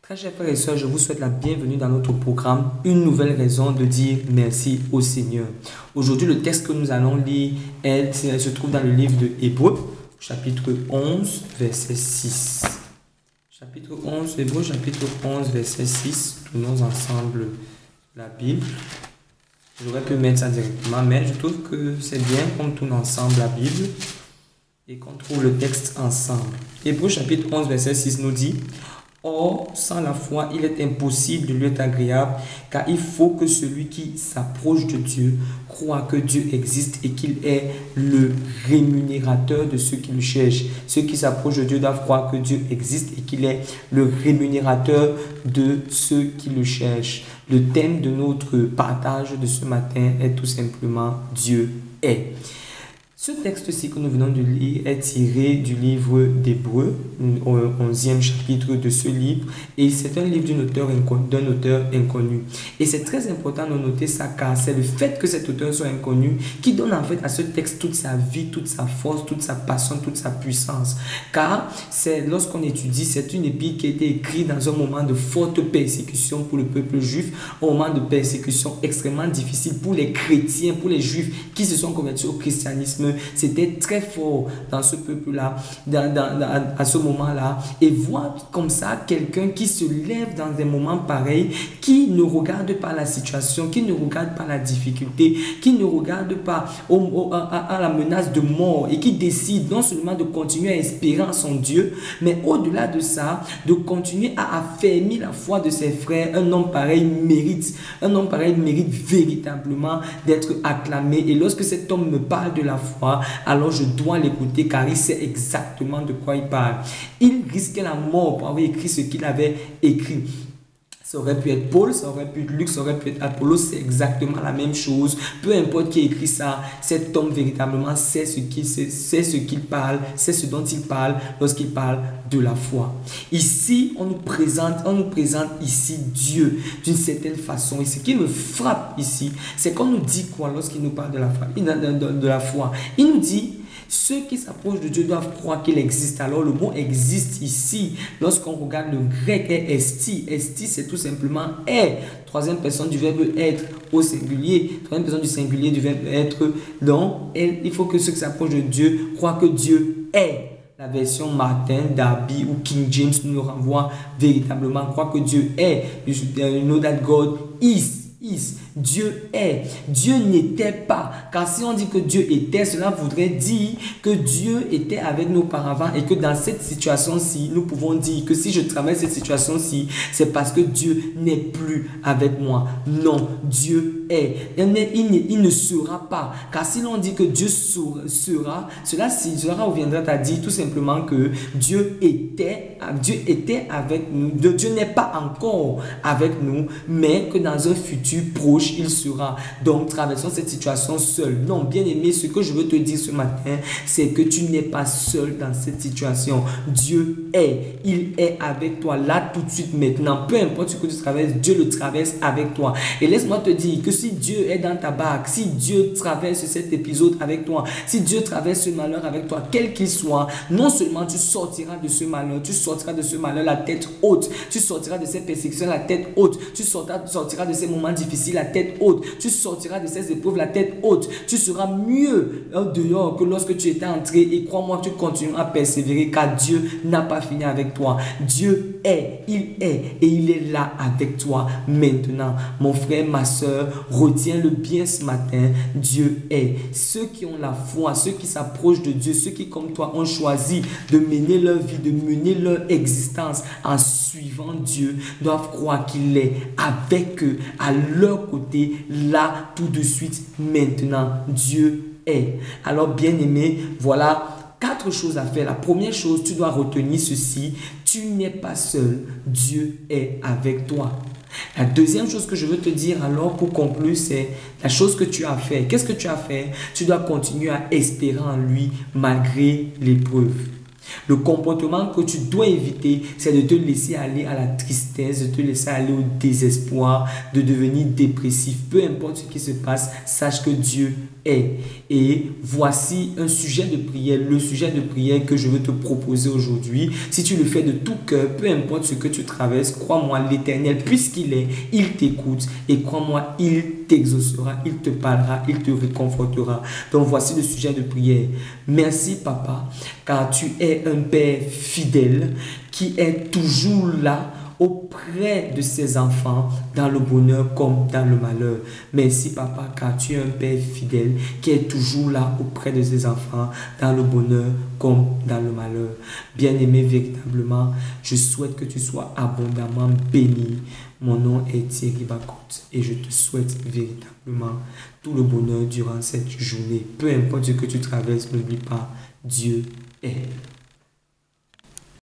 Très chers frères et sœurs, je vous souhaite la bienvenue dans notre programme Une nouvelle raison de dire merci au Seigneur. Aujourd'hui, le texte que nous allons lire se trouve dans le livre de Hébreux, chapitre 11, verset 6. Chapitre 11, Hébreux, chapitre 11, verset 6. Tournons ensemble la Bible. J'aurais pu mettre ça directement, mais je trouve que c'est bien qu'on tourne ensemble la Bible et qu'on trouve le texte ensemble. Hébreux, chapitre 11, verset 6 nous dit: Or, sans la foi, il est impossible de lui être agréable, car il faut que celui qui s'approche de Dieu croit que Dieu existe et qu'il est le rémunérateur de ceux qui le cherchent. Ceux qui s'approchent de Dieu doivent croire que Dieu existe et qu'il est le rémunérateur de ceux qui le cherchent. Le thème de notre partage de ce matin est tout simplement Dieu est. Ce texte-ci que nous venons de lire est tiré du livre d'Hébreux, au 11e chapitre de ce livre, et c'est un livre d'un auteur inconnu. Et c'est très important de noter ça, car c'est le fait que cet auteur soit inconnu qui donne en fait à ce texte toute sa vie, toute sa force, toute sa passion, toute sa puissance. Car c'est lorsqu'on étudie, c'est une épître qui a été écrite dans un moment de forte persécution pour le peuple juif, un moment de persécution extrêmement difficile pour les chrétiens, pour les juifs qui se sont convertis au christianisme. C'était très fort dans ce peuple-là, à ce moment-là. Et voir comme ça quelqu'un qui se lève dans des moments pareils, qui ne regarde pas la situation, qui ne regarde pas la difficulté, qui ne regarde pas à la menace de mort et qui décide non seulement de continuer à espérer en son Dieu, mais au-delà de ça, de continuer à affermir la foi de ses frères. Un homme pareil mérite véritablement d'être acclamé. Et lorsque cet homme me parle de la foi, alors je dois l'écouter, car il sait exactement de quoi il parle. Il risquait la mort pour avoir écrit ce qu'il avait écrit. Ça aurait pu être Paul, ça aurait pu être Luc, ça aurait pu être Apollos, c'est exactement la même chose. Peu importe qui écrit ça, cet homme véritablement sait ce qu'il parle, sait ce dont il parle lorsqu'il parle de la foi. Ici, on nous présente ici Dieu d'une certaine façon. Et ce qui me frappe ici, c'est qu'on nous dit quoi lorsqu'il nous parle de la foi. Il nous dit: ceux qui s'approchent de Dieu doivent croire qu'il existe. Alors le mot existe ici, lorsqu'on regarde le grec, est esti. Esti, c'est tout simplement est. Troisième personne du verbe être au singulier. Troisième personne du singulier du verbe être. Donc, il faut que ceux qui s'approchent de Dieu croient que Dieu est. La version Martin, Darby ou King James nous renvoie véritablement croire que Dieu est. You know that God is. Dieu est. Dieu n'était pas. Car si on dit que Dieu était, cela voudrait dire que Dieu était avec nous auparavant et que dans cette situation-ci, nous pouvons dire que si je traverse cette situation-ci, c'est parce que Dieu n'est plus avec moi. Non, Dieu est. Il ne sera pas. Car si l'on dit que Dieu sera, cela reviendra à dire tout simplement que Dieu était avec nous. Dieu n'est pas encore avec nous, mais que dans un futur proche, il sera. Donc, traversons cette situation seul. Non, bien aimé, ce que je veux te dire ce matin, c'est que tu n'es pas seul dans cette situation. Dieu est. Il est avec toi, là, tout de suite, maintenant. Peu importe ce que tu traverses, Dieu le traverse avec toi. Et laisse-moi te dire que si Dieu est dans ta barque, si Dieu traverse cet épisode avec toi, si Dieu traverse ce malheur avec toi, quel qu'il soit, non seulement tu sortiras de ce malheur, la tête haute. Tu sortiras de ces persécutions la tête haute. Tu sortiras de ces moments difficiles la tête haute. Tu sortiras de ces épreuves la tête haute. Tu seras mieux dehors que lorsque tu étais entré. Et crois-moi, tu continueras à persévérer, car Dieu n'a pas fini avec toi. Dieu est, il est, et il est là avec toi maintenant. Mon frère, ma soeur, retiens-le bien ce matin. Dieu est. Ceux qui ont la foi, ceux qui s'approchent de Dieu, ceux qui comme toi ont choisi de mener leur vie, de mener leur existence en suivant Dieu, doivent croire qu'il est avec eux, à leur côté, là, tout de suite, maintenant. Dieu est. Alors, bien-aimé, voilà 4 choses à faire. La première chose, tu dois retenir ceci: tu n'es pas seul, Dieu est avec toi. La deuxième chose que je veux te dire alors pour conclure, c'est la chose que tu as fait. Qu'est-ce que tu as fait? Tu dois continuer à espérer en lui malgré l'épreuve. Le comportement que tu dois éviter, c'est de te laisser aller à la tristesse, de te laisser aller au désespoir, de devenir dépressif. Peu importe ce qui se passe, sache que Dieu est. Et voici un sujet de prière, le sujet de prière que je veux te proposer aujourd'hui. Si tu le fais de tout cœur, peu importe ce que tu traverses, crois-moi, l'Éternel, puisqu'il est, il t'écoute et crois-moi, il t'exaucera, il te parlera, il te réconfortera. Donc voici le sujet de prière. Merci papa, car tu es un Père fidèle qui est toujours là auprès de ses enfants dans le bonheur comme dans le malheur. Merci papa, car tu es un Père fidèle qui est toujours là auprès de ses enfants dans le bonheur comme dans le malheur. Bien-aimé, véritablement, je souhaite que tu sois abondamment béni. Mon nom est Thierry Bacotte et je te souhaite véritablement tout le bonheur durant cette journée. Peu importe ce que tu traverses, n'oublie pas, Dieu est.